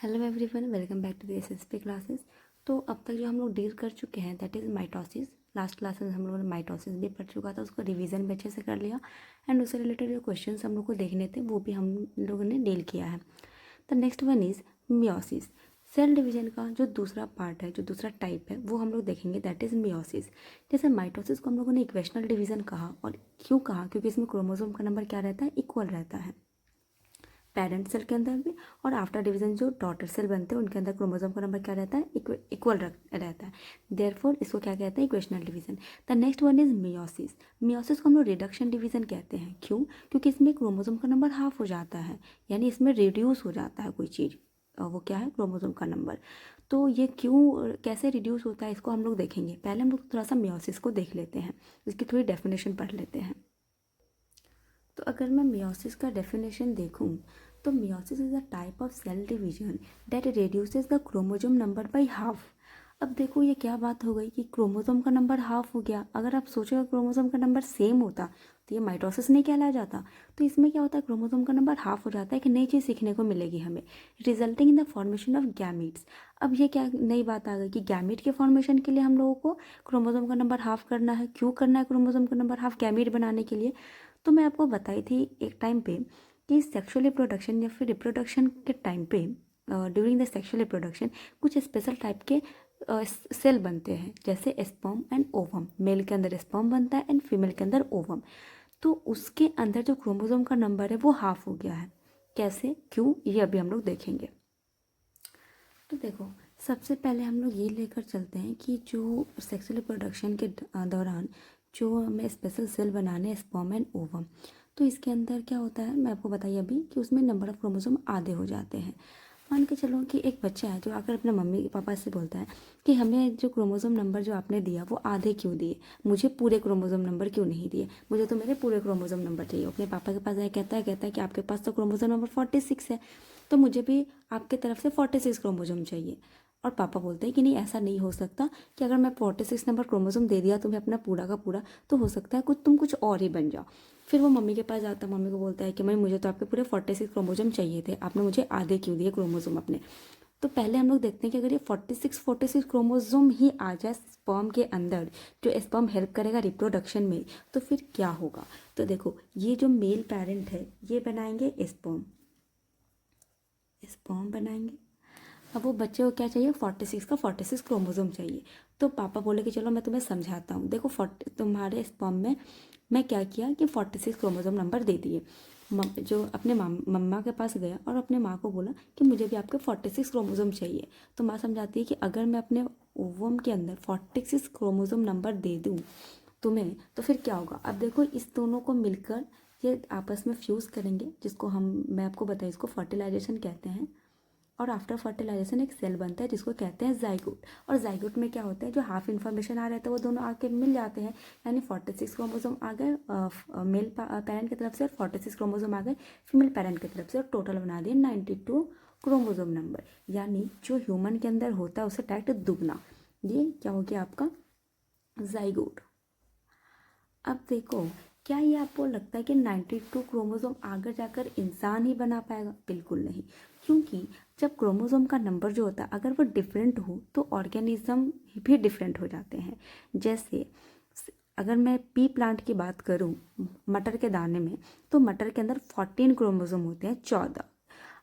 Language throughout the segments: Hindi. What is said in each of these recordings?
Hello everyone, welcome back to the SSP classes. तो अब तक जो हम लोग डील कर चुके हैं that is mitosis. Last class में हम लोगों ने माइटोसिस भी पढ़ चुका था, उसको रिवीजन भी अच्छे से कर लिया एंड उससे रिलेटेड जो क्वेश्चंस हम लोग को देखने थे वो भी हम लोगों ने डील किया है। The next one is meiosis. Cell division का जो दूसरा पार्ट है, जो दूसरा टाइप है, वो हम लोग देखेंगे दैट इज़ मियोसिस। जैसे माइटोसिस को हम लोगों ने इक्वेशनल डिवीजन कहा, और क्यों कहा? क्योंकि इसमें क्रोमोसोम का नंबर क्या रहता है? इक्वल रहता है पेरेंट सेल के अंदर भी, और आफ्टर डिवीजन जो डॉटर सेल बनते हैं उनके अंदर क्रोमोसोम का नंबर क्या रहता है? इक्वल रहता है। देयरफॉर इसको क्या कहते हैं? Equational division. The next one is meiosis. Meiosis को हम लोग रिडक्शन डिवीजन कहते हैं। क्यों? क्योंकि इसमें क्रोमोसोम का नंबर हाफ हो जाता है, यानी इसमें रिड्यूस हो जाता है कोई चीज़, वो क्या है? क्रोमोसोम का नंबर। तो ये क्यों, कैसे रिड्यूस होता है, इसको हम लोग देखेंगे। पहले हम लोग थोड़ा सा मियोसिस को देख लेते हैं, इसकी थोड़ी डेफिनेशन पढ़ लेते हैं। तो अगर मैं मियोसिस का डेफिनेशन देखूं तो meiosis is a type of cell division that reduces the chromosome number by half. अब देखो ये क्या बात हो गई कि क्रोमोसोम का नंबर हाफ हो गया। अगर आप सोचो क्रोमोसोम का नंबर सेम होता तो ये माइटोसिस नहीं कहला जाता। तो इसमें क्या होता है? क्रोमोसोम का नंबर हाफ हो जाता है। एक नई चीज़ सीखने को मिलेगी हमें, resulting in the formation of gametes. अब ये क्या नई बात आ गई कि गैमीट के फॉर्मेशन के लिए हम लोगों को क्रोमोसोम का नंबर हाफ करना है। क्यों करना है क्रोमोसोम का नंबर हाफ गैमीट बनाने के लिए? तो मैं आपको बताई थी एक टाइम पे कि सेक्सुअल रिप्रोडक्शन या फिर रिप्रोडक्शन के टाइम पे, ड्यूरिंग द सेक्सुअल रिप्रोडक्शन कुछ स्पेशल टाइप के सेल बनते हैं, जैसे स्पर्म एंड ओवम। मेल के अंदर स्पर्म बनता है एंड फीमेल के अंदर ओवम। तो उसके अंदर जो क्रोमोसोम का नंबर है वो हाफ हो गया है। कैसे, क्यों, ये अभी हम लोग देखेंगे। तो देखो, सबसे पहले हम लोग ये लेकर चलते हैं कि जो सेक्सुअल रिप्रोडक्शन के दौरान जो हमें स्पेशल सेल बनाने हैं, स्पर्म एंड ओवम, तो इसके अंदर क्या होता है मैं आपको बताइए अभी कि उसमें नंबर ऑफ क्रोमोसोम आधे हो जाते हैं। मान के चलो कि एक बच्चा है जो आकर अपने मम्मी पापा से बोलता है कि हमें जो क्रोमोसोम नंबर जो आपने दिया वो आधे क्यों दिए, मुझे पूरे क्रोमोसोम नंबर क्यों नहीं दिए, मुझे तो मेरे पूरे क्रोमोसोम नंबर चाहिए। अपने पापा के पास आया, कहता है कि आपके पास तो क्रोमोसोम नंबर 46 है, तो मुझे भी आपके तरफ से 46 क्रोमोसोम चाहिए। और पापा बोलते हैं कि नहीं, ऐसा नहीं हो सकता कि अगर मैं 46 नंबर क्रोमोसोम दे दिया तुम्हें अपना पूरा का पूरा, तो हो सकता है तुम कुछ और ही बन जाओ। फिर वो मम्मी के पास जाता है, मम्मी को बोलता है कि मम्मी मुझे तो आपके पूरे 46 क्रोमोसोम चाहिए थे, आपने मुझे आधे क्यों दिए क्रोमोसोम अपने। तो पहले हम लोग देखते हैं कि अगर ये 46 क्रोमोसोम ही आ जाए स्पर्म के अंदर, जो स्पर्म हेल्प करेगा रिप्रोडक्शन में, तो फिर क्या होगा। तो देखो, ये जो मेल पेरेंट है ये बनाएंगे स्पर्म, स्पर्म बनाएंगे। अब वो बच्चे को क्या चाहिए? 46 का 46 क्रोमोसोम चाहिए। तो पापा बोले कि चलो मैं तुम्हें समझाता हूँ। देखो, तुम्हारे स्पर्म में मैं क्या किया कि 46 क्रोमोसोम नंबर दे दिए। जो अपने मम्मा के पास गया और अपने माँ को बोला कि मुझे भी आपके 46 क्रोमोसोम चाहिए। तो माँ समझाती है कि अगर मैं अपने ओवम के अंदर 46 क्रोमोसोम नंबर दे दूँ तुम्हें, तो फिर क्या होगा। अब देखो, इस दोनों को मिलकर ये आपस में फ्यूज़ करेंगे, जिसको मैं आपको बताई, इसको फर्टिलाइजेशन कहते हैं। और आफ्टर फर्टिलाइजेशन एक सेल बनता है जिसको कहते हैं जाइगोट। और जाइगोट में क्या होता है, जो हाफ इन्फॉर्मेशन आ रहा था वो दोनों आके मिल जाते हैं, यानी 46 क्रोमोसोम आ गए मेल पेरेंट की तरफ से और 46 क्रोमोसोम आ गए फीमेल पेरेंट की तरफ से, और टोटल बना दिए 92 क्रोमोसोम नंबर। यानी जो ह्यूमन के अंदर होता है उससे डायरेक्ट दुगना। ये क्या हो गया आपका? जाइगोट। अब देखो, क्या ये आपको लगता है कि 92 क्रोमोसोम आगे जाकर इंसान ही बना पाएगा? बिल्कुल नहीं। क्योंकि जब क्रोमोसोम का नंबर जो होता है अगर वो डिफरेंट हो तो ऑर्गेनिज्म भी डिफरेंट हो जाते हैं। जैसे अगर मैं पी प्लांट की बात करूं, मटर के दाने में, तो मटर के अंदर 14 क्रोमोसोम होते हैं, 14।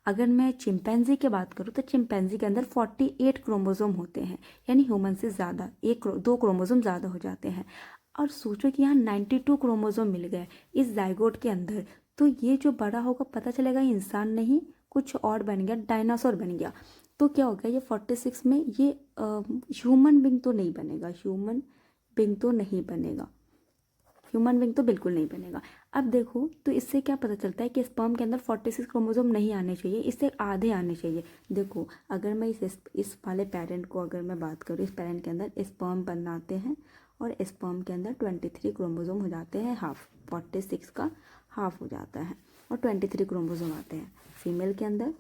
अगर मैं चिंपैंजी की बात करूँ तो चिंपैंजी के अंदर 48 क्रोमोसोम होते हैं, यानी ह्यूमन से ज़्यादा, 2 क्रोमोसोम ज़्यादा हो जाते हैं। और सोचो कि यहाँ 92 क्रोमोसोम मिल गए इस जाइगोट के अंदर, तो ये जो बड़ा होगा पता चलेगा ये इंसान नहीं कुछ और बन गया, डायनासोर बन गया। तो क्या हो गया, ये 46 में ये ह्यूमन बींग तो नहीं बनेगा, ह्यूमन बींग तो नहीं बनेगा, ह्यूमन बींग तो बिल्कुल नहीं बनेगा। अब देखो, तो इससे क्या पता चलता है कि स्पर्म के अंदर 46 क्रोमोसोम नहीं आने चाहिए, इससे आधे आने चाहिए। देखो, अगर मैं इस वाले पेरेंट को अगर मैं बात करूँ, इस पेरेंट के अंदर स्पर्म बनाते हैं और स्पर्म के अंदर 23 क्रोमोसोम हो जाते हैं हाफ, 46 का हाफ हो जाता है और 23 क्रोमोसोम आते हैं। फीमेल के अंदर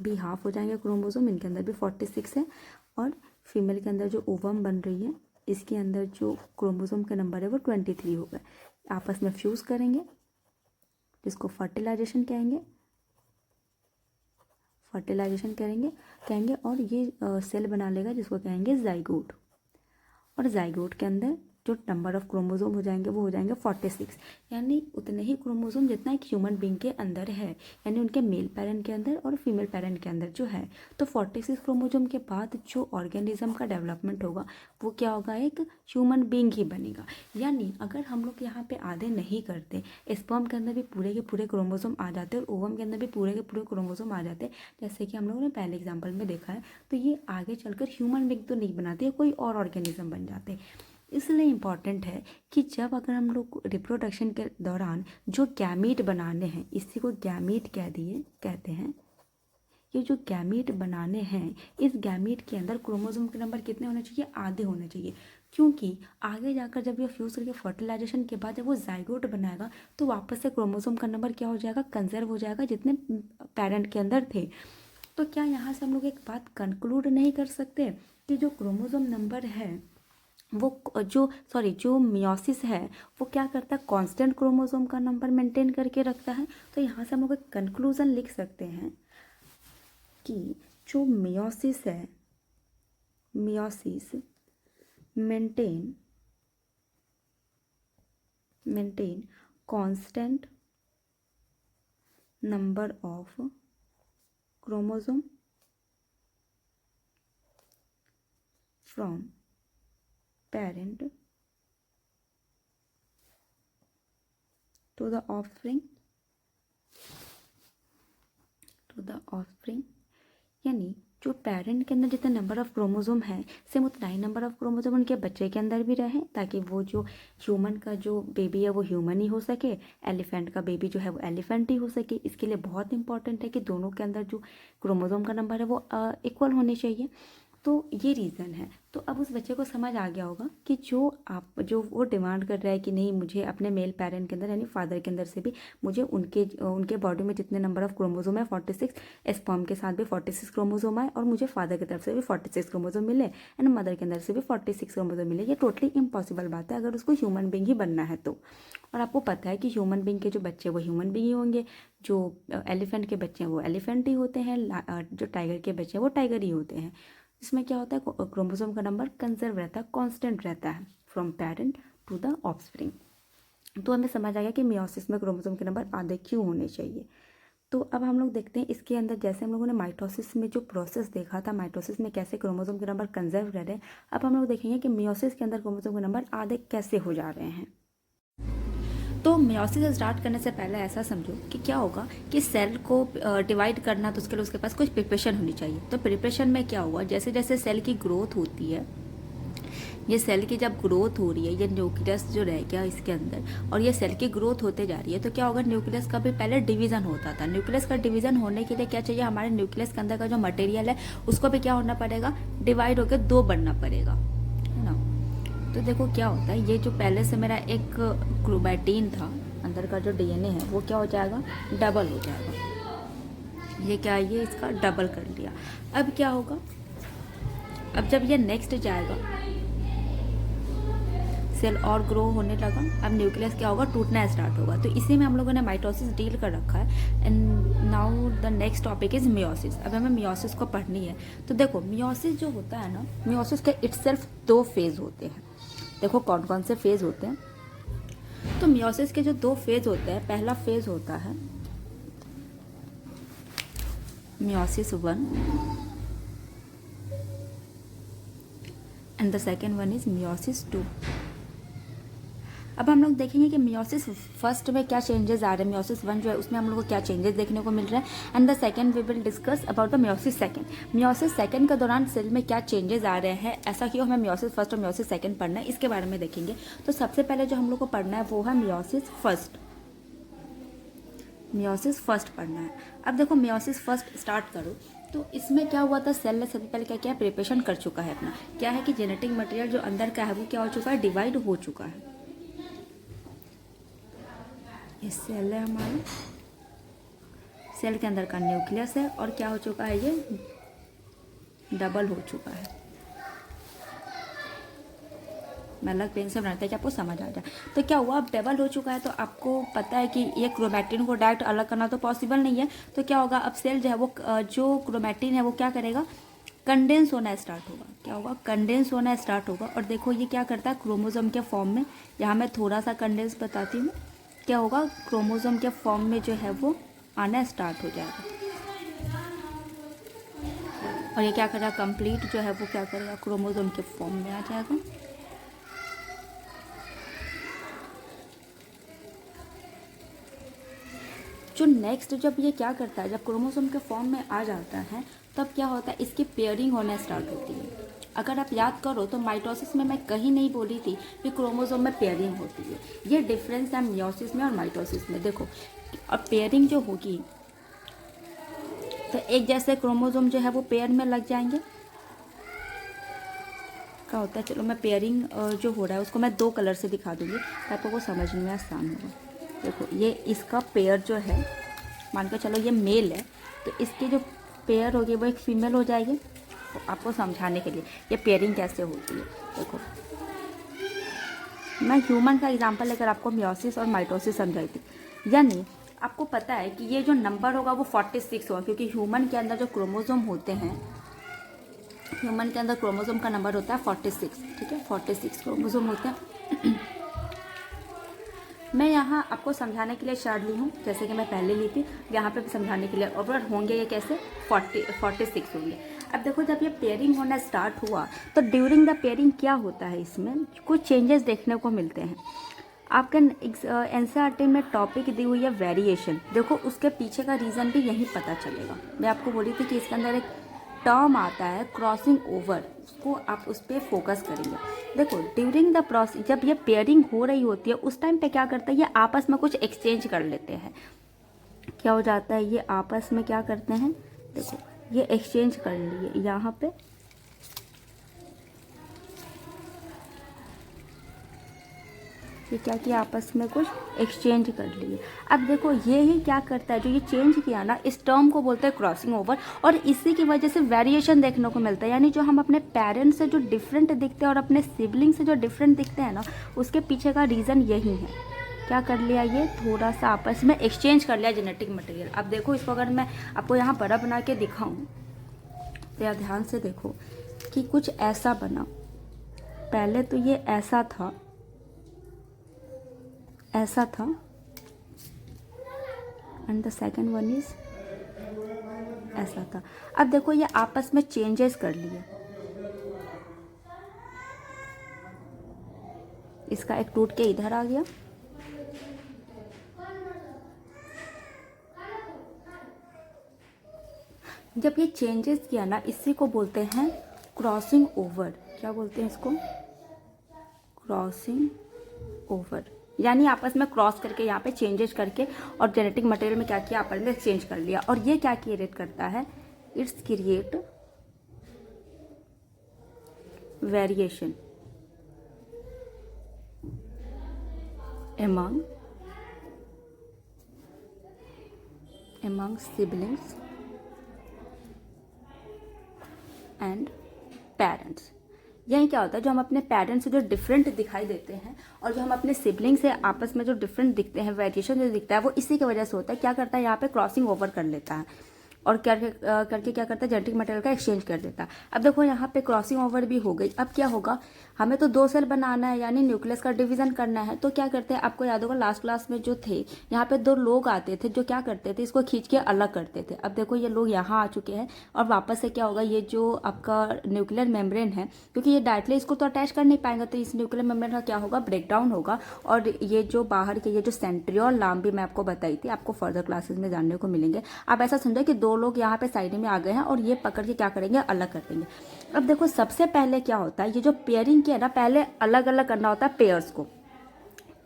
भी हाफ हो जाएंगे क्रोमोसोम, इनके अंदर भी 46 है। और फीमेल के अंदर जो ओवम बन रही है इसके अंदर जो क्रोमोसोम का नंबर है वो 23 हो गए। आपस में फ्यूज़ करेंगे जिसको फर्टिलाइजेशन कहेंगे। फर्टिलाइजेशन कहेंगे और ये सेल बना लेगा जिसको कहेंगे जाइगोट। और जाइगोट के अंदर जो नंबर ऑफ क्रोमोसोम हो जाएंगे वो हो जाएंगे 46, यानी उतने ही क्रोमोसोम जितना एक ह्यूमन बींग के अंदर है, यानी उनके मेल पेरेंट के अंदर और फीमेल पेरेंट के अंदर जो है। तो 46 क्रोमोसोम के बाद जो ऑर्गेनिज्म का डेवलपमेंट होगा वो क्या होगा, एक ह्यूमन बींग ही बनेगा। यानी अगर हम लोग यहाँ पे आधे नहीं करते, स्पर्म के अंदर भी पूरे के पूरे क्रोमोसोम आ जाते और ओवम के अंदर भी पूरे के पूरे क्रोमोसोम आ जाते, जैसे कि हम लोगों ने पहले एग्जाम्पल में देखा है, तो ये आगे चलकर ह्यूमन बींग तो नहीं बनाते, कोई और ऑर्गेनिज्म बन जाते। इसलिए इम्पॉर्टेंट है कि जब अगर हम लोग रिप्रोडक्शन के दौरान जो गैमीट बनाने हैं, इसी को गैमीट कहते हैं, ये जो गैमीट बनाने हैं, इस गैमीट के अंदर क्रोमोसोम के नंबर कितने होने चाहिए, आधे होने चाहिए। क्योंकि आगे जाकर जब ये फ्यूज करके फर्टिलाइजेशन के बाद जब वो जाइगोट बनाएगा तो वापस से क्रोमोसोम का नंबर क्या हो जाएगा, कंजर्व हो जाएगा जितने पेरेंट के अंदर थे। तो क्या यहाँ से हम लोग एक बात कंक्लूड नहीं कर सकते कि जो क्रोमोसोम नंबर है वो जो मियोसिस है वो क्या करता है, कांस्टेंट क्रोमोसोम का नंबर मेंटेन करके रखता है। तो यहाँ से हम लोग एक कंक्लूजन लिख सकते हैं कि जो मियोसिस है, meiosis maintain constant number of chromosome from parent to the offspring यानी जो पेरेंट के अंदर जितना नंबर ऑफ क्रोमोसोम है सेम उतना ही नंबर ऑफ क्रोमोसोम उनके बच्चे के अंदर भी रहे, ताकि वो जो ह्यूमन का जो बेबी है वो ह्यूमन ही हो सके, एलिफेंट का बेबी जो है वो एलिफेंट ही हो सके। इसके लिए बहुत इंपॉर्टेंट है कि दोनों के अंदर जो क्रोमोसोम का नंबर है वो इक्वल होने चाहिए। तो ये रीज़न है। तो अब उस बच्चे को समझ आ गया होगा कि जो वो डिमांड कर रहा है कि नहीं, मुझे अपने मेल पेरेंट के अंदर यानी फादर के अंदर से भी मुझे उनके बॉडी में जितने नंबर ऑफ क्रोमोसोम है 46, स्पर्म के साथ भी 46 क्रोमोसोम आए और मुझे फादर की तरफ से भी 46 क्रोमोसोम मिले एंड मदर के अंदर से भी 46 क्रोमोसोम मिले। ये टोटली इम्पॉसिबल बात है अगर उसको ह्यूमन बींग ही बनना है तो। और आपको पता है कि ह्यूमन बींग के जो बच्चे वो ह्यूमन बींग ही होंगे, जो एलिफेंट के बच्चे हैं वो एलिफेंट ही होते हैं, जो टाइगर के बच्चे हैं वो टाइगर ही होते हैं। इसमें क्या होता है, क्रोमोसोम का नंबर कंजर्व रहता है, कांस्टेंट रहता है from parent to the offspring. तो हमें समझ आ गया कि मियोसिस में क्रोमोसोम के नंबर आधे क्यों होने चाहिए। तो अब हम लोग देखते हैं इसके अंदर, जैसे हम लोगों ने माइटोसिस में जो प्रोसेस देखा था, माइटोसिस में कैसे क्रोमोसोम के नंबर कंजर्व रह रहे हैं, अब हम लोग देखेंगे कि मियोसिस के अंदर क्रोमोसोम के नंबर आधे कैसे हो जा रहे हैं। तो मियोसिस स्टार्ट करने से पहले ऐसा समझो कि क्या होगा कि सेल को डिवाइड करना, तो उसके लिए उसके पास कुछ प्रिपरेशन होनी चाहिए। तो प्रिपरेशन में क्या हुआ, जैसे जैसे सेल की ग्रोथ होती है, ये सेल की जब ग्रोथ हो रही है, ये न्यूक्लियस जो रह गया इसके अंदर और ये सेल की ग्रोथ होते जा रही है, तो क्या होगा, न्यूक्लियस का भी पहले डिवीजन होता था। न्यूक्लियस का डिवीजन होने के लिए क्या चाहिए, हमारे न्यूक्लियस के अंदर का जो मटेरियल है उसको भी क्या होना पड़ेगा, डिवाइड होकर 2 बनना पड़ेगा, है ना। तो देखो क्या होता है, ये जो पहले से मेरा एक क्रोमैटिन था, अंदर का जो डीएनए है वो क्या हो जाएगा, डबल हो जाएगा। ये क्या है, ये इसका डबल कर लिया। अब क्या होगा, अब जब ये नेक्स्ट जाएगा, सेल और ग्रो होने लगा, अब न्यूक्लियस क्या होगा, टूटना स्टार्ट होगा। तो इसी में हम लोगों ने माइटोसिस डील कर रखा है। And now the next topic is meiosis. अब हमें मियोसिस को पढ़नी है। तो देखो मियोसिस जो होता है ना, मियोसिस के इटसेल्फ 2 फेज होते हैं। देखो कौन कौन से फेज होते हैं। तो मियोसिस के जो 2 फेज होते हैं, पहला फेज होता है meiosis 1 and the second one is meiosis 2। अब हम लोग देखेंगे कि मियोसिस फर्स्ट में क्या चेंजेस आ रहे हैं, मियोसिस 1 जो है उसमें हम लोग को क्या चेंजेस देखने को मिल रहा है। And the second we will discuss about the meiosis second. Meiosis second के दौरान सेल में क्या चेंजेस आ रहे हैं, ऐसा क्यों हमें मियोसिस फर्स्ट और मियोसिस सेकंड पढ़ना है, इसके बारे में देखेंगे। तो सबसे पहले जो हम लोग को पढ़ना है वो है मियोसिस फर्स्ट। मियोसिस फर्स्ट पढ़ना है। अब देखो मियोसिस फर्स्ट स्टार्ट करो, तो इसमें क्या हुआ था, सेल ने सबसे पहले क्या किया, प्रिपरेशन कर चुका है अपना। क्या है कि जेनेटिक मटेरियल जो अंदर का है वो क्या हो चुका है, डिवाइड हो चुका है। ये सेल है हमारा, सेल के अंदर का न्यूक्लियस है और क्या हो चुका है, ये डबल हो चुका है। मैं अलग पेन से बनाता है कि आपको समझ आ जाए। तो क्या हुआ, अब डबल हो चुका है तो आपको पता है कि ये क्रोमैटिन को डायरेक्ट अलग करना तो पॉसिबल नहीं है। तो क्या होगा, अब सेल जो है वो जो क्रोमैटिन है वो क्या करेगा, कंडेंस होना स्टार्ट होगा। क्या होगा, कंडेंस होना स्टार्ट होगा। और देखो ये क्या करता है, क्रोमोसोम के फॉर्म में, यहाँ मैं थोड़ा सा कंडेंस बताती हूँ, क्या होगा, क्रोमोसोम के फॉर्म में जो है वो आना स्टार्ट हो जाएगा। और ये क्या करेगा, कंप्लीट जो है वो क्या करेगा, क्रोमोसोम के फॉर्म में आ जाएगा। जो नेक्स्ट जब ये क्या करता है, जब क्रोमोसोम के फॉर्म में आ जाता है तब क्या होता है, इसकी पेयरिंग होना स्टार्ट होती है। अगर आप याद करो तो माइटोसिस में मैं कहीं नहीं बोली थी कि क्रोमोसोम में पेयरिंग होती है। ये डिफरेंस है मियोसिस में और माइटोसिस में। देखो अब पेयरिंग जो होगी तो एक जैसे क्रोमोसोम जो है वो पेयर में लग जाएंगे। क्या होता है, चलो मैं पेयरिंग जो हो रहा है उसको मैं 2 कलर से दिखा दूंगी ताकि आपको समझने में आसान होगा। देखो ये इसका पेयर जो है, मान के चलो ये मेल है, तो इसकी जो पेयर होगी वो एक फीमेल हो जाएगी। तो आपको समझाने के लिए ये पेयरिंग कैसे होती है, देखो मैं ह्यूमन का एग्जांपल लेकर आपको मियोसिस और माइटोसिस समझाई थी। यानी आपको पता है कि ये जो नंबर होगा वो 46 होगा, क्योंकि ह्यूमन के अंदर जो क्रोमोसोम होते हैं, ह्यूमन के अंदर क्रोमोसोम का नंबर होता है 46। ठीक है, 46 क्रोमोसोम होते हैं। मैं यहाँ आपको समझाने के लिए शार्ट ली हूँ, जैसे कि मैं पहले ली थी, यहाँ पे समझाने के लिए। और होंगे ये कैसे, 46 होंगे। अब देखो जब ये पेयरिंग होना स्टार्ट हुआ तो ड्यूरिंग द पेयरिंग क्या होता है, इसमें कुछ चेंजेस देखने को मिलते हैं। आपके एनसीईआरटी में टॉपिक दी हुई है वेरिएशन। देखो उसके पीछे का रीज़न भी यही पता चलेगा। मैं आपको बोली थी कि इसके अंदर एक टर्म आता है क्रॉसिंग ओवर, उसको आप उस पर फोकस करेंगे। देखो ड्यूरिंग द प्रोसेस, जब ये पेयरिंग हो रही होती है उस टाइम पे क्या करता है, ये आपस में कुछ एक्सचेंज कर लेते हैं। क्या हो जाता है, ये आपस में क्या करते हैं, देखो ये एक्सचेंज कर लिए यहाँ पे, ये क्या किया, आपस में कुछ एक्सचेंज कर लिए। अब देखो ये ही क्या करता है, जो ये चेंज किया ना, इस टर्म को बोलते हैं क्रॉसिंग ओवर। और इसी की वजह से वेरिएशन देखने को मिलता है। यानी जो हम अपने पेरेंट्स से जो डिफरेंट दिखते हैं और अपने सिबलिंग से जो डिफरेंट दिखते हैं ना, उसके पीछे का रीज़न यही है। क्या कर लिया, ये थोड़ा सा आपस में एक्सचेंज कर लिया जेनेटिक मटेरियल। अब देखो इसको अगर मैं आपको यहाँ बड़ा बना के दिखाऊँ तो यार ध्यान से देखो कि कुछ ऐसा बना। पहले तो ये ऐसा था, ऐसा था, and the second one is ऐसा था। अब देखो ये आपस में चेंजेस कर लिए। इसका एक टूट के इधर आ गया, जब ये चेंजेस किया ना, इसी को बोलते हैं क्रॉसिंग ओवर। क्या बोलते हैं इसको, क्रॉसिंग ओवर। यानी आपस में क्रॉस करके यहाँ पे चेंजेस करके और जेनेटिक मटेरियल में क्या किया, आपस में एक्सचेंज कर लिया। और ये क्या क्रिएट करता है, it's create variation among siblings and parents. यही क्या होता है, जो हम अपने पेरेंट्स से जो डिफरेंट दिखाई देते हैं और जो हम अपने सिबलिंग से आपस में जो डिफरेंट दिखते हैं, वेरिएशन जो दिखता है, वो इसी की वजह से होता है। क्या करता है, यहाँ पे क्रॉसिंग ओवर कर लेता है और करके क्या करता है, जेनेटिक मटेरियल का एक्सचेंज कर देता है। अब देखो यहाँ पे क्रॉसिंग ओवर भी हो गई। अब क्या होगा, हमें तो 2 सेल बनाना है, यानी न्यूक्लियस का डिवीजन करना है। तो क्या करते हैं, आपको याद होगा लास्ट क्लास में जो थे, यहाँ पे 2 लोग आते थे जो क्या करते थे, इसको खींच के अलग करते थे। अब देखो ये लोग यहाँ आ चुके हैं और वापस से क्या होगा, ये जो आपका न्यूक्लियर मेम्ब्रेन है, क्योंकि ये डायरेक्टली इसको तो अटैच कर नहीं पाएंगे, तो इस न्यूक्लियर मेम्ब्रेन का क्या होगा, ब्रेकडाउन होगा। और ये जो बाहर के ये जो सेंट्रियोल नाम भी मैं आपको बताई थी, आपको फर्दर क्लासेस में जानने को मिलेंगे। आप ऐसा समझो कि 2 लोग यहाँ पे साइड में आ गए हैं और ये पकड़ के क्या करेंगे, अलग कर देंगे। अब देखो सबसे पहले क्या होता है, ये जो पेयरिंग किया ना, पहले अलग अलग करना होता है पेयर्स को।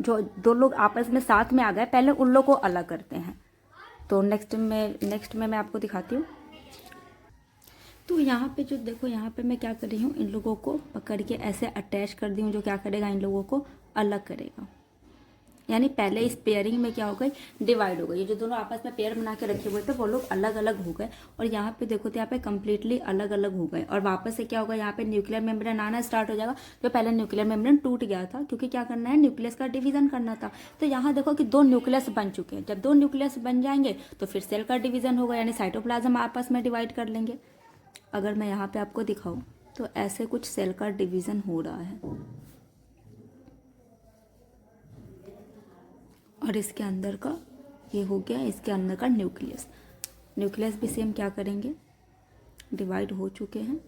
जो 2 लोग आपस में साथ में आ गए, पहले उन लोग को अलग करते हैं। तो नेक्स्ट में मैं आपको दिखाती हूँ। तो यहाँ पे जो देखो, यहाँ पे मैं क्या कर रही हूँ, इन लोगों को पकड़ के ऐसे अटैच कर दी हूँ, जो क्या करेगा, इन लोगों को अलग करेगा। यानी पहले इस पेयरिंग में क्या हो गई, डिवाइड हो गई। ये जो दोनों आपस में पेयर बना के रखे हुए थे वो लोग अलग अलग हो गए, और यहाँ पे देखो तो यहाँ पे कम्प्लीटली अलग अलग हो गए। और वापस से क्या होगा, यहाँ पे न्यूक्लियर मेम्ब्रेन आना स्टार्ट हो जाएगा। जो पहले न्यूक्लियर मेम्ब्रेन टूट गया था, क्योंकि क्या करना है, न्यूक्लियस का डिवीजन करना था। तो यहाँ देखो कि 2 न्यूक्लियस बन चुके हैं। जब 2 न्यूक्लियस बन जाएंगे तो फिर सेल का डिवीजन होगा, यानी साइटोप्लाज्म आपस में डिवाइड कर लेंगे। अगर मैं यहाँ पे आपको दिखाऊँ तो ऐसे कुछ सेल का डिवीजन हो रहा है, और इसके अंदर का ये हो गया, इसके अंदर का न्यूक्लियस। न्यूक्लियस भी सेम क्या करेंगे, डिवाइड हो चुके हैं।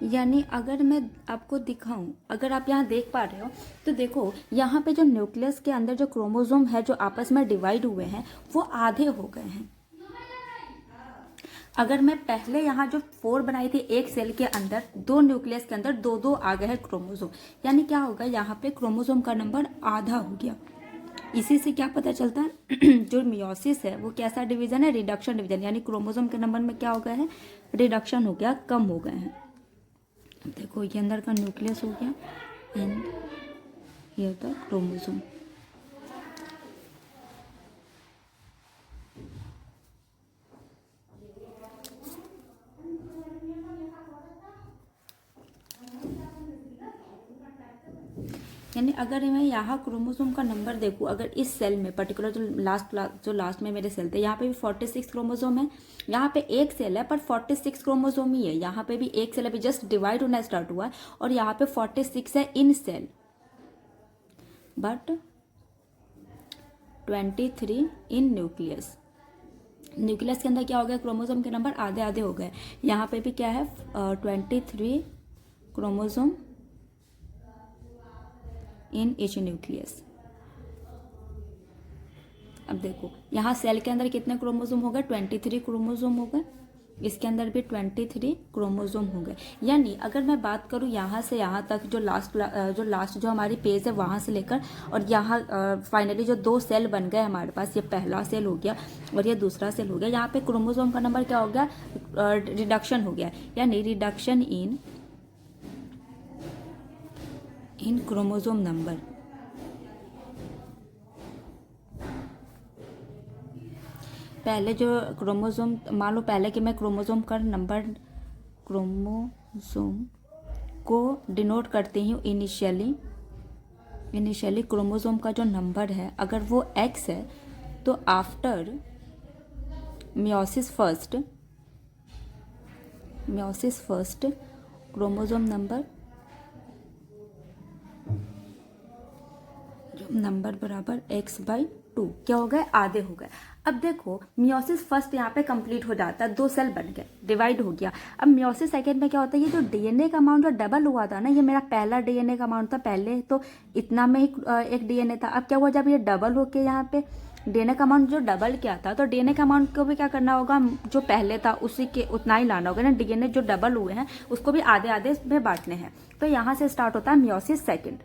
यानी अगर मैं आपको दिखाऊं, अगर आप यहाँ देख पा रहे हो तो देखो यहाँ पे जो न्यूक्लियस के अंदर जो क्रोमोसोम है जो आपस में डिवाइड हुए हैं वो आधे हो गए हैं। अगर मैं पहले यहाँ जो 4 बनाई थी एक सेल के अंदर, 2 न्यूक्लियस के अंदर 2-2 आ गए हैं क्रोमोसोम, यानी क्या होगा, यहाँ पे क्रोमोसोम का नंबर आधा हो गया। इसी से क्या पता चलता है जो मियोसिस है वो कैसा डिवीजन है, रिडक्शन डिवीजन, यानी क्रोमोसोम के नंबर में क्या हो गया है, रिडक्शन हो गया, कम हो गए हैं। देखो ये अंदर का न्यूक्लियस हो गया एंड ये होता है क्रोमोसोम। यानी अगर मैं यहाँ क्रोमोसोम का नंबर देखूँ, अगर इस सेल में पर्टिकुलर जो लास्ट में मेरे सेल थे, यहाँ पे भी 46 क्रोमोसोम है। यहाँ पे एक सेल है पर 46 क्रोमोसोम ही है। यहाँ पे भी एक सेल अभी जस्ट डिवाइड होना स्टार्ट हुआ है, और यहाँ पे 46 है in cell, but 23 in nucleus. Nucleus के अंदर क्या हो गया, क्रोमोसोम के नंबर आधे आधे हो गए। यहाँ पे भी क्या है, 23 क्रोमोसोम इन ईच न्यूक्लियस। अब देखो यहाँ सेल के अंदर कितने क्रोमोसोम हो गए, 23 क्रोमोसोम हो गए। इसके अंदर भी 23 क्रोमोसोम हो गए। यानी अगर मैं बात करूँ यहाँ से यहाँ तक, जो लास्ट जो हमारी पेज है वहाँ से लेकर और यहाँ फाइनली जो 2 सेल बन गए हमारे पास, ये पहला सेल हो गया और ये दूसरा सेल हो गया। यहाँ पे क्रोमोसोम का नंबर क्या हो गया, रिडक्शन हो गया, यानी रिडक्शन इन क्रोमोसोम नंबर। पहले जो क्रोमोसोम, मान लो पहले कि मैं क्रोमोसोम का नंबर, क्रोमोसोम को डिनोट करती हूँ इनिशियली क्रोमोसोम का जो नंबर है अगर वो x है, तो after meiosis first chromosome number बराबर x/2 क्या हो गए, आधे हो गए। अब देखो मियोसिस फर्स्ट यहाँ पे कंप्लीट हो जाता है, 2 सेल बन गए, डिवाइड हो गया। अब मियोसिस सेकेंड में क्या होता है, ये जो डीएनए का अमाउंट जो डबल हुआ था ना, ये मेरा पहला डीएनए का अमाउंट था। पहले तो इतना में ही एक डीएनए था। अब क्या हुआ, जब ये डबल होके यहाँ पे डीएनए का अमाउंट जो डबल किया था, तो डीएनए का अमाउंट को भी क्या करना होगा, जो पहले था उसी के उतना ही लाना होगा ना। डीएनए जो डबल हुए हैं उसको भी आधे आधे में बांटने हैं। तो यहाँ से स्टार्ट होता है मियोसिस सेकेंड।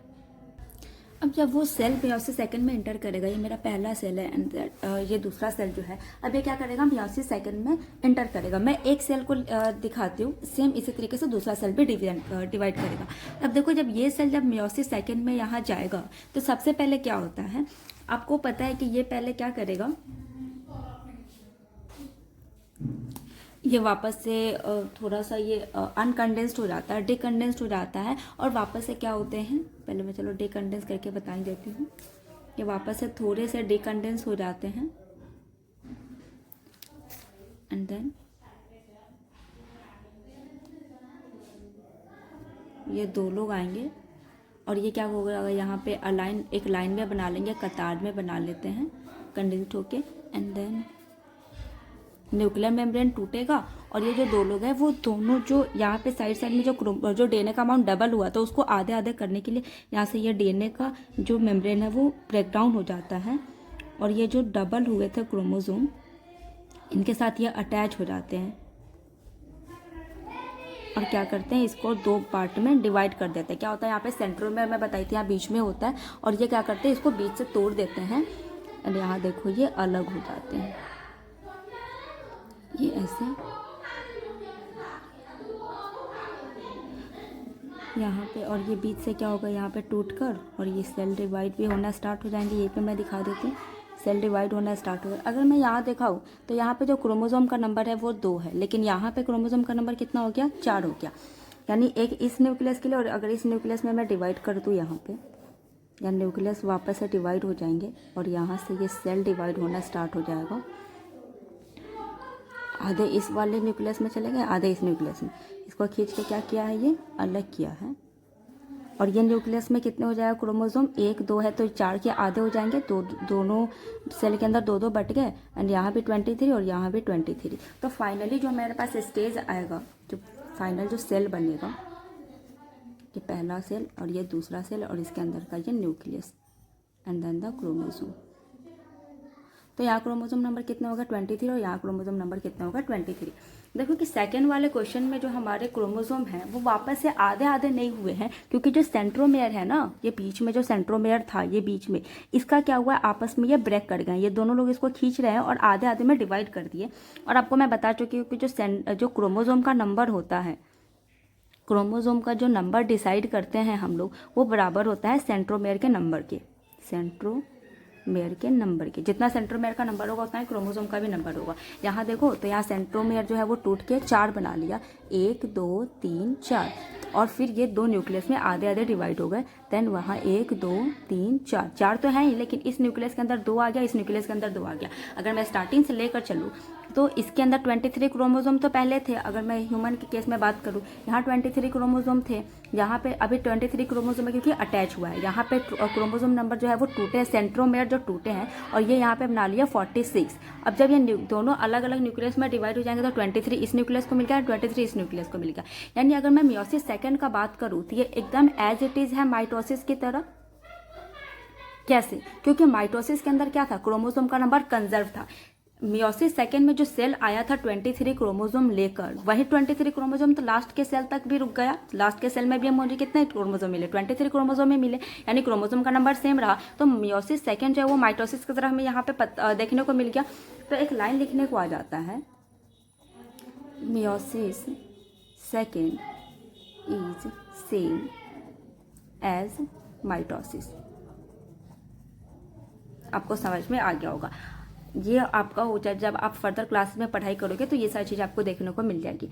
अब जब वो सेल मियोसिस सेकंड में एंटर करेगा, ये मेरा पहला सेल है एंड ये दूसरा सेल जो है, अब ये क्या करेगा, मियोसिस सेकंड में एंटर करेगा। मैं एक सेल को दिखाती हूँ, सेम इसी तरीके से दूसरा सेल भी डिवाइड करेगा। अब देखो जब ये सेल जब मियोसिस सेकंड में यहाँ जाएगा तो सबसे पहले क्या होता है, आपको पता है कि ये पहले क्या करेगा, ये वापस से थोड़ा सा ये अनकंडेंस्ड हो जाता है, डिकंडेंस्ड हो जाता है, और वापस से क्या होते हैं, पहले मैं चलो डिकंडेंस करके बता देती हूँ। ये वापस से थोड़े से डिकंडेंस हो जाते हैं एंड देन ये 2 लोग आएंगे और ये क्या होगा, अगर यहाँ पे एक लाइन में बना लेंगे, कतार में बना लेते हैं कंडेंस्ड होके, एंड देन न्यूक्लियर मेम्ब्रेन टूटेगा और ये जो 2 लोग हैं वो दोनों जो यहाँ पे साइड में जो डीएनए का अमाउंट डबल हुआ था उसको आधे आधे करने के लिए यहाँ से ये डीएनए का जो मेम्ब्रेन है वो ब्रेक डाउन हो जाता है, और ये जो डबल हुए थे क्रोमोसोम इनके साथ ये अटैच हो जाते हैं और क्या करते हैं, इसको 2 पार्ट में डिवाइड कर देते हैं। क्या होता है, यहाँ पे सेंटर में मैं बताई थी, यहाँ बीच में होता है, और ये क्या करते हैं, इसको बीच से तोड़ देते हैं और यहाँ देखो ये अलग हो जाते हैं, ये ऐसे यहाँ पे, और ये बीच से क्या होगा यहाँ पे टूट कर और ये सेल डिवाइड भी होना स्टार्ट हो जाएंगे। ये पे मैं दिखा देती हूँ, सेल डिवाइड होना स्टार्ट होगा। अगर मैं यहाँ दिखाऊँ तो यहाँ पे जो क्रोमोसोम का नंबर है वो 2 है, लेकिन यहाँ पे क्रोमोसोम का नंबर कितना हो गया, 4 हो गया। यानी एक इस न्यूक्लियस के लिए, और अगर इस न्यूक्लियस में मैं डिवाइड कर दूँ यहाँ पे, या न्यूक्लियस वापस से डिवाइड हो जाएंगे और यहाँ से ये सेल डिवाइड होना स्टार्ट हो जाएगा। आधे इस वाले न्यूक्लियस में चले गए, आधे इस न्यूक्लियस में। इसको खींच के क्या किया है, ये अलग किया है। और ये न्यूक्लियस में कितने हो जाएगा क्रोमोसोम, 1 2 है तो 4 के आधे हो जाएंगे, दोनों सेल के अंदर 2 2 बट गए। एंड यहाँ भी 23 और यहाँ भी 23। तो फाइनली जो मेरे पास स्टेज आएगा, जो फाइनल जो सेल बनेगा, ये पहला सेल और ये दूसरा सेल और इसके अंदर का ये nucleus and then the chromosome. तो यहाँ क्रोमोसोम नंबर कितना होगा, 23, और यहाँ क्रोमोसोम नंबर कितना होगा, 23। देखो कि सेकंड वाले क्वेश्चन में जो हमारे क्रोमोसोम हैं वो वापस से आधे आधे नहीं हुए हैं, क्योंकि जो सेंट्रोमेयर है ना, ये बीच में जो सेंट्रोमेयर था, ये बीच में इसका क्या हुआ, आपस में ये ब्रेक कर गए। ये दोनों लोग इसको खींच रहे हैं और आधे आधे में डिवाइड कर दिए। और आपको मैं बता चुकी हूँ कि जो क्रोमोसोम का नंबर होता है, क्रोमोसोम का जो नंबर डिसाइड करते हैं हम लोग, वो बराबर होता है सेंट्रोमेयर के नंबर के। सेंट्रोमेयर के नंबर के, जितना सेंट्रोमेयर का नंबर होगा उतना ही क्रोमोसोम का भी नंबर होगा। यहाँ देखो तो यहाँ सेंट्रोमेयर जो है वो टूट के 4 बना लिया, 1 2 3 4, और फिर ये 2 न्यूक्लियस में आधे आधे डिवाइड हो गए। देन वहाँ 1 2 3 4, 4 तो है ही, लेकिन इस न्यूक्लियस के अंदर 2 आ गया, इस न्यूक्लियस के अंदर 2 आ गया। अगर मैं स्टार्टिंग से लेकर चलूँ तो इसके अंदर 23 क्रोमोसोम तो पहले थे। अगर मैं ह्यूमन के केस में बात करूँ, यहाँ 23 क्रोमोसोम थे, यहाँ पे अभी 23 क्रोमोसोम है क्योंकि अटैच हुआ है। यहाँ पे क्रोमोसोम नंबर जो है वो टूटे, सेंट्रोमेयर जो टूटे हैं, और ये यहाँ पे बना लिया 46। अब जब ये दोनों अलग अलग न्यूक्लियस में डिवाइड हो जाएंगे तो 23 इस न्यूक्लियस को मिल गया, 23 इस न्यूक्लियस को मिल गया। यानी अगर मैं मियोसिस सेकेंड का बात करूँ तो ये एकदम एज इट इज़ है माइटोसिस की तरह। कैसे, क्योंकि माइटोसिस के अंदर क्या था, क्रोमोसोम का नंबर कंजर्व था। मियोसिस सेकेंड में जो सेल आया था 23 क्रोमोसोम लेकर, वही 23 क्रोमोसोम तो लास्ट के सेल तक भी रुक गया। लास्ट के सेल में भी मुझे कितने क्रोमोसोम मिले, 23 क्रोमोसोम में मिले, यानी क्रोमोसोम का नंबर सेम रहा। तो मियोसिस सेकेंड जो है वो माइटोसिस की तरह हमें यहाँ पे देखने को मिल गया। तो एक लाइन लिखने को आ जाता है, meiosis second is same as mitosis. आपको समझ में आ गया होगा। ये आपका हो जाए, जब आप फर्दर क्लासेस में पढ़ाई करोगे तो ये सारी चीज़ आपको देखने को मिल जाएगी।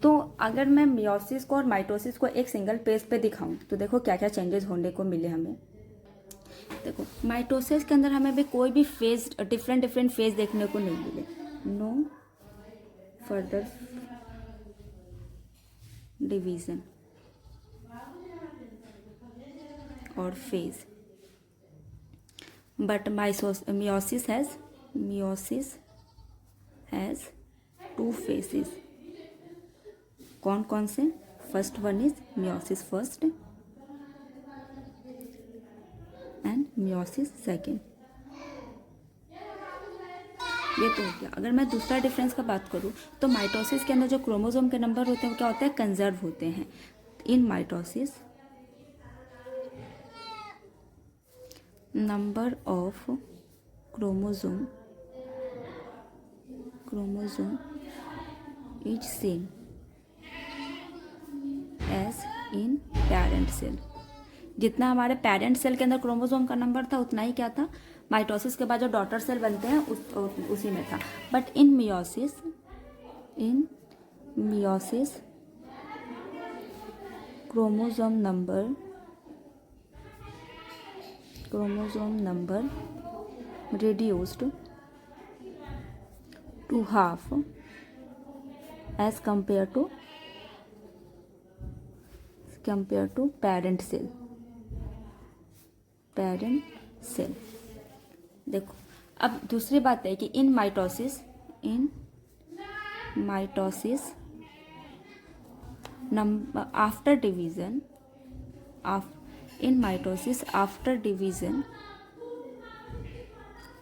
तो अगर मैं मियोसिस को और माइटोसिस को एक सिंगल पेज पे दिखाऊं तो देखो क्या क्या चेंजेस होने को मिले हमें। देखो माइटोसिस के अंदर हमें भी कोई भी फेज, डिफरेंट फेज देखने को नहीं मिले। नो फर्दर डिवीजन और phase, but meiosis has 2 phases। कौन कौन से, first one is meiosis first and meiosis second. ये तो हो गया। अगर मैं दूसरा डिफरेंस का बात करूँ तो माइटोसिस के अंदर जो क्रोमोसोम के नंबर होते हैं वो क्या होता है, कंजर्व होते हैं। In mitosis number of chromosome is same as in parent cell. जितना हमारे पेरेंट सेल के अंदर क्रोमोसोम का नंबर था उतना ही क्या था, माइटोसिस के बाद जो डॉटर सेल बनते हैं उसी में था। But in meiosis chromosome number reduced to half as compared to parent cell। देखो अब दूसरी बात है कि in mitosis after division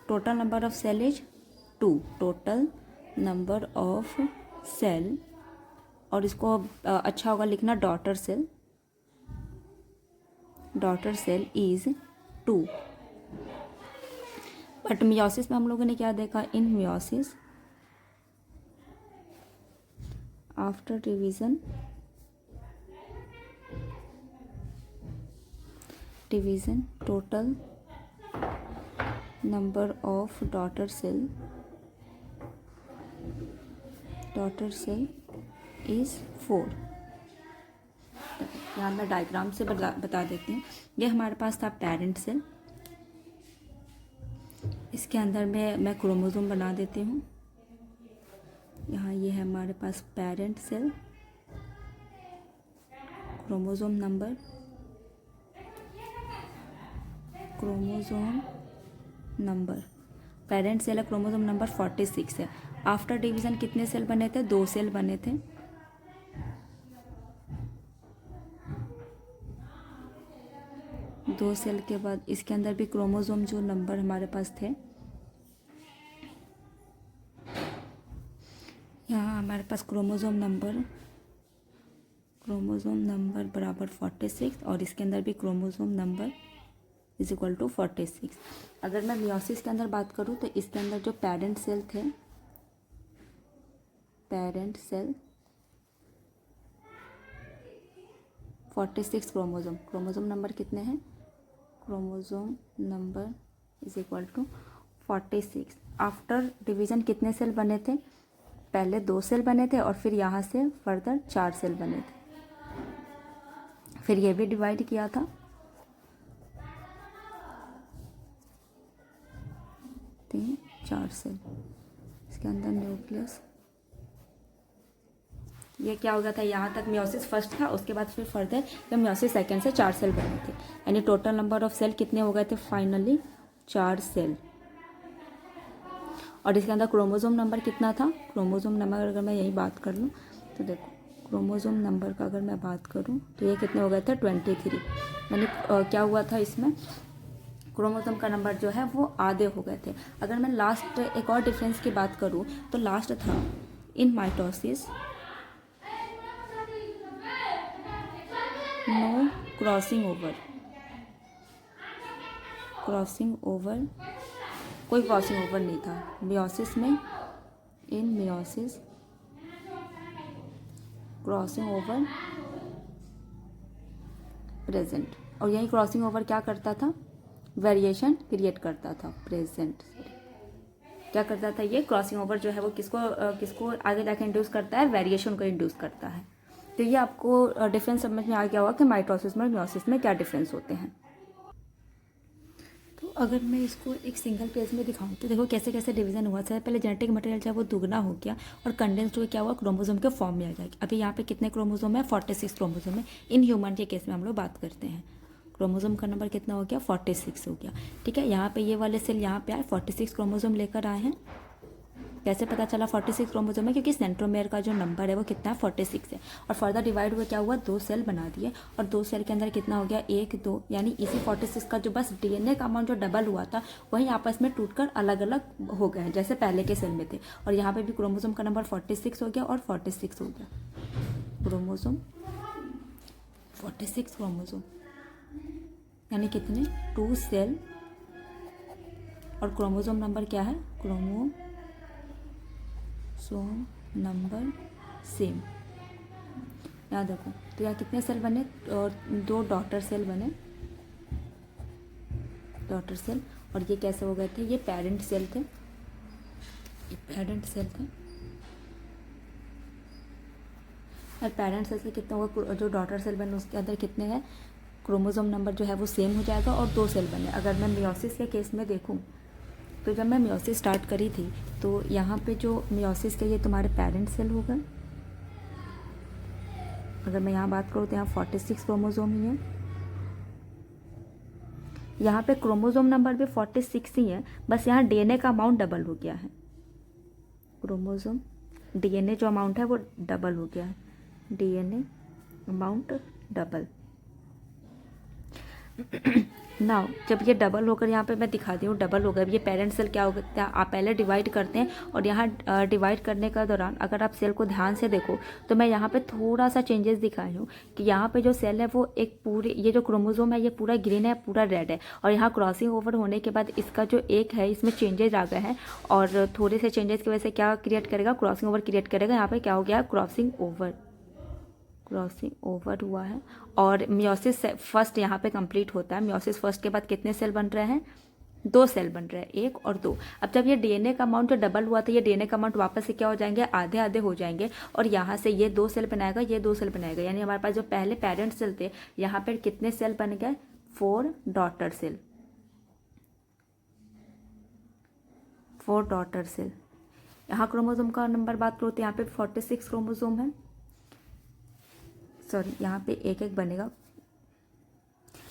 total number of cell is 2। Total number of cell, और इसको अच्छा होगा लिखना daughter cell is 2। But meiosis में हम लोगों ने क्या देखा, in meiosis after division division total number of daughter cell is 4। यहाँ मैं डायग्राम से बता देती हूँ। ये हमारे पास था पेरेंट सेल, इसके अंदर मैं क्रोमोसोम बना देती हूँ। यहाँ ये है हमारे पास parent cell, chromosome number parent cell है, क्रोमोसोम नंबर 46 है। आफ्टर डिवीज़न कितने सेल बने थे? 2 सेल बने थे। दो सेल के बाद इसके अंदर भी क्रोमोसोम जो नंबर हमारे पास थे, यहाँ हमारे पास क्रोमोसोम नंबर बराबर 46 और इसके अंदर भी chromosome number is equal to 46। अगर मैं मियोसिस के अंदर बात करूँ तो इसके अंदर जो पेरेंट सेल थे, पेरेंट सेल 46 क्रोमोसोम नंबर कितने हैं? Chromosome number is equal to 46। After division कितने सेल बने थे? पहले 2 सेल बने थे और फिर यहाँ से फर्दर 4 सेल बने थे। फिर ये भी डिवाइड किया था, 4 सेल। इसके अंदर न्यूक्लियस, ये क्या हो गया था? यहाँ तक मियोसिस फर्स्ट था, उसके बाद फिर फर्दर जब मियोसिस सेकेंड से 4 सेल बने थे, यानी टोटल नंबर ऑफ सेल कितने हो गए थे? Finally 4 cell. और इसके अंदर क्रोमोसोम नंबर कितना था? क्रोमोसोम नंबर अगर मैं यही बात कर लूँ तो देखो, क्रोमोसोम नंबर का अगर मैं बात करूँ तो ये कितने हो गए थे? 23। यानी क्या हुआ था इसमें? क्रोमोसोम का नंबर जो है वो आधे हो गए थे। अगर मैं लास्ट एक और डिफरेंस की बात करूँ तो लास्ट था in mitosis no crossing over, कोई क्रॉसिंग ओवर नहीं था मियोसिस में। In meiosis crossing over present, और यही क्रॉसिंग ओवर क्या करता था? वेरिएशन क्रिएट करता था। प्रेजेंट क्या करता था? ये क्रॉसिंग ओवर जो है वो किसको आगे जाके इंड्यूस करता है? वेरिएशन को इंड्यूस करता है। तो ये आपको डिफरेंस समझ में आ गया होगा कि माइटोसिस में और मियोसिस में क्या डिफरेंस होते हैं। तो अगर मैं इसको एक सिंगल पेज में दिखाऊं तो देखो कैसे कैसे डिवीजन हुआ। चाहे पहले जेनेटिक मटेरियल चाहे वो दुगना हो गया और कंडेंस्ड हो क्या हुआ? क्रोमोसोम के फॉर्म में आ गया। अभी यहाँ पे कितने क्रोमोसोम है? 46 क्रोमोसोम है। इन ह्यूमन के केस में हम लोग बात करते हैं, क्रोमोसोम का नंबर कितना हो गया? 46 हो गया। ठीक है, यहाँ पे ये वाले सेल यहाँ पे आए, 46 क्रोमोसोम लेकर आए हैं। कैसे पता चला 46 क्रोमोसोम है? क्योंकि सेंट्रोमेयर का जो नंबर है वो कितना है? 46 है। और फर्दर डिवाइड हुआ क्या हुआ? 2 सेल बना दिए और 2 सेल के अंदर कितना हो गया? 1 2, यानी इसी 46 का जो बस डीएनए का अमाउंट जो डबल हुआ था वही आपस में टूटकर अलग अलग हो गए जैसे पहले के सेल में थे। और यहाँ पे भी क्रोमोसोम का नंबर 46 हो गया और 46 हो गया। क्रोमोसोम 46 क्रोमोसोम यानी कितने? 2 सेल और क्रोमोसोम नंबर क्या है? Chromosome number same. यहाँ देखो तो यहाँ कितने सेल बने? और 2 डॉटर सेल बने, डॉटर सेल। और ये कैसे हो गए थे? ये पेरेंट सेल थे, ये पेरेंट सेल थे। और पेरेंट सेल से कितना होगा? जो डॉटर सेल बने उसके अंदर कितने हैं? क्रोमोसोम नंबर जो है वो सेम हो जाएगा और 2 सेल बने। अगर मैं मियोसिस के केस में देखूँ तो जब मैं मियोसिस स्टार्ट करी थी तो यहाँ पे जो मियोसिस के ये तुम्हारे पेरेंट सेल हो गए। अगर मैं यहाँ बात करूँ तो यहाँ 46 क्रोमोसोम ही है। यहाँ पे क्रोमोसोम नंबर भी 46 ही है, बस यहाँ डीएनए का अमाउंट डबल हो गया है। क्रोमोसोम डीएनए जो अमाउंट है वो डबल हो गया है, डीएनए अमाउंट डबल। नाउ जब ये डबल होकर यहाँ पे मैं दिखा दी हूँ डबल हो गया, ये पेरेंट सेल क्या हो गया? आप पहले डिवाइड करते हैं और यहाँ डिवाइड करने का दौरान अगर आप सेल को ध्यान से देखो तो मैं यहाँ पे थोड़ा सा चेंजेस दिखाई हूँ कि यहाँ पे जो सेल है वो एक पूरी, ये जो क्रोमोसोम है ये पूरा ग्रीन है, पूरा रेड है। और यहाँ क्रॉसिंग ओवर होने के बाद इसका जो एक है इसमें चेंजेस आ गए हैं और थोड़े से चेंजेस की वजह से क्या क्रिएट करेगा? क्रॉसिंग ओवर क्रिएट करेगा। यहाँ पर क्या हो गया? Crossing over. क्रॉसिंग ओवर हुआ है और मियोसिस फर्स्ट यहाँ पे कंप्लीट होता है। मियोसिस फर्स्ट के बाद कितने सेल बन रहे हैं, 2 सेल बन रहे हैं, 1 और 2। अब जब ये डीएनए का अमाउंट जो डबल हुआ था, ये डीएनए का अमाउंट वापस से क्या हो जाएंगे, आधे आधे हो जाएंगे और यहाँ से ये 2 सेल बनाएगा, ये 2 सेल बनाएगा, यानी हमारे पास जो पहले पेरेंट सेल थे यहाँ पर कितने सेल बन गए, 4 डॉटर सेल, 4 डॉटर सेल। यहाँ क्रोमोसोम का नंबर बात करो तो यहाँ पे 46 क्रोमोसोम है, सॉरी यहाँ पे एक एक बनेगा,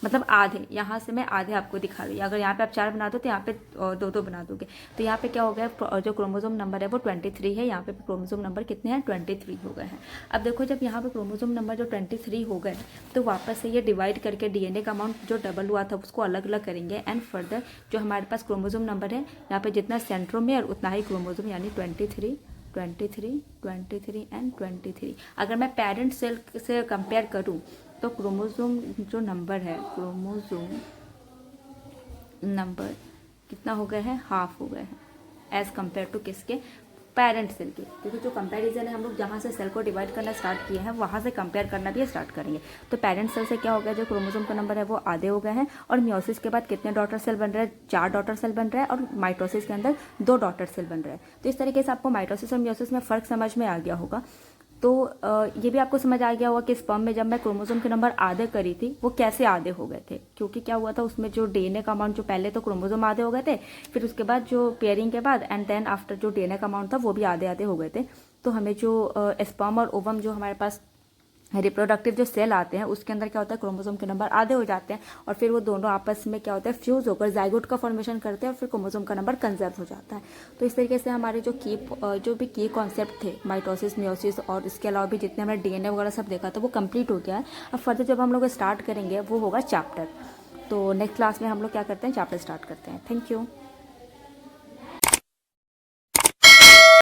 मतलब आधे, यहाँ से मैं आधे आपको दिखा रही हूँ। अगर यहाँ पे आप 4 बना दो तो यहाँ पे 2 बना दोगे, तो यहाँ पे क्या हो गया, जो क्रोमोसोम नंबर है वो 23 है, यहाँ पे क्रोमोसोम नंबर कितने हैं, 23 हो गए हैं। अब देखो जब यहाँ पे क्रोमोसोम नंबर जो 23 हो गए तो वापस से ये डिवाइड करके डीएनए का अमाउंट जो डबल हुआ था उसको अलग अलग करेंगे एंड फर्दर जो हमारे पास क्रोमोसोम नंबर है यहाँ पे जितना सेंट्रोमियर उतना ही क्रोमोसोम, यानी 23 एंड 23। अगर मैं पेरेंट सेल से कंपेयर करूँ तो क्रोमोसोम जो नंबर है, क्रोमोसोम नंबर कितना हो गया है, हाफ हो गए हैं एज़ कंपेयर टू किसके, पेरेंट सेल के। क्योंकि जो कंपैरिजन है हम लोग जहाँ से सेल को डिवाइड करना स्टार्ट किए हैं वहाँ से कंपेयर करना भी स्टार्ट करेंगे। तो पेरेंट सेल से क्या हो गया, जो क्रोमोसोम का नंबर है वो आधे हो गए हैं और मियोसिस के बाद कितने डॉटर सेल बन रहे हैं, 4 डॉटर सेल बन रहे हैं और माइटोसिस के अंदर 2 डॉटर सेल बन रहे हैं। तो इस तरीके से आपको माइटोसिस और मियोसिस में फ़र्क समझ में आ गया होगा। तो ये भी आपको समझ आ गया होगा कि स्पर्म में जब मैं क्रोमोसोम के नंबर आधे करी थी वो कैसे आधे हो गए थे, क्योंकि क्या हुआ था उसमें जो डीएनए का अमाउंट, जो पहले तो क्रोमोसोम आधे हो गए थे, फिर उसके बाद जो पेयरिंग के बाद एंड देन आफ्टर जो डीएनए का अमाउंट था वो भी आधे आधे हो गए थे। तो हमें जो स्पर्म और ओवम जो हमारे पास रिप्रोडक्टिव जो सेल आते हैं उसके अंदर क्या होता है, क्रोमोसोम के नंबर आधे हो जाते हैं और फिर वो दोनों आपस में क्या होता है, फ्यूज होकर जाइगोट का फॉर्मेशन करते हैं और फिर क्रोमोसोम का नंबर कंजर्व हो जाता है। तो इस तरीके से हमारे जो भी की कॉन्सेप्ट थे माइटोसिस, मियोसिस और इसके अलावा भी जितने हमने डीएनए वगैरह सब देखा था वो कंप्लीट हो गया है। अब फर्दर जब हम लोग स्टार्ट करेंगे वो होगा चैप्टर। तो नेक्स्ट क्लास में हम लोग क्या करते हैं, चैप्टर स्टार्ट करते हैं। Thank you.